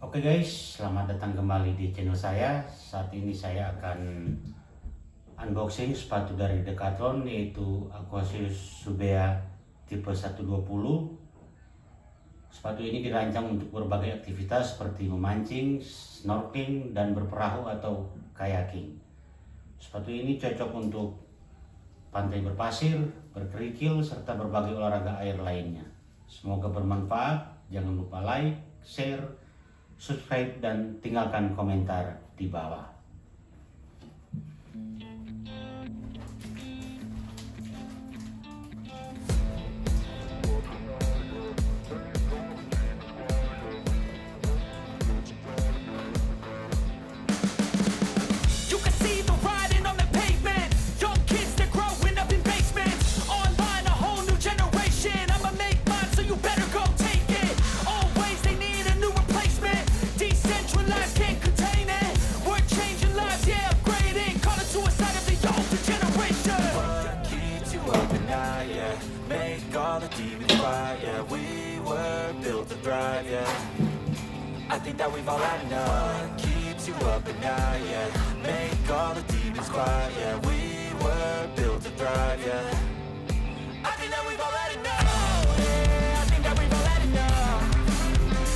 Oke guys, selamat datang kembali di channel saya. Saat ini saya akan unboxing sepatu dari Decathlon, yaitu Aquashoes Subea tipe 120. Sepatu ini dirancang untuk berbagai aktivitas seperti memancing, snorkeling, dan berperahu atau kayaking. Sepatu ini cocok untuk pantai berpasir, berkerikil, serta berbagai olahraga air lainnya. Semoga bermanfaat. Jangan lupa like, share, subscribe, dan tinggalkan komentar di bawah. I think that we've all had enough. Keeps you up at night, yeah. Make all the demons quiet, yeah. We were built to thrive, yeah. I think that we've all had enough. Oh, yeah, I think that we've all had enough.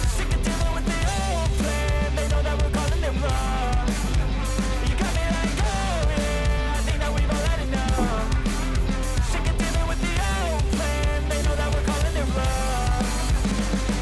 Sick of dealing with the old plan. They know that we're calling it wrong. You got me like, oh, yeah, I think that we've all had enough. Sick of dealing with the old plan. They know that we're calling it wrong.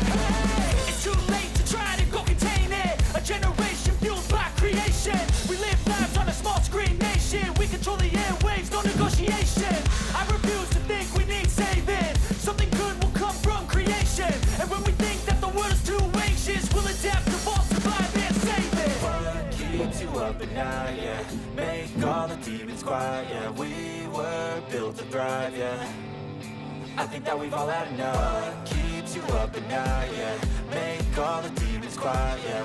Hey, it's too late to try to go contain it. A generation fueled by creation. We live lives on a small screen nation. We control the airwaves, no negotiation. I refuse to think we need saving. Something good will come from creation. And when we think that the world is too anxious, we'll adapt, evolve, survive, and save it. What keeps you up at night, yeah. Make all the demons quiet, yeah. We were built to thrive, yeah. I think that we've all had enough. What keeps you up at night, yeah. Make all the demons quiet, yeah.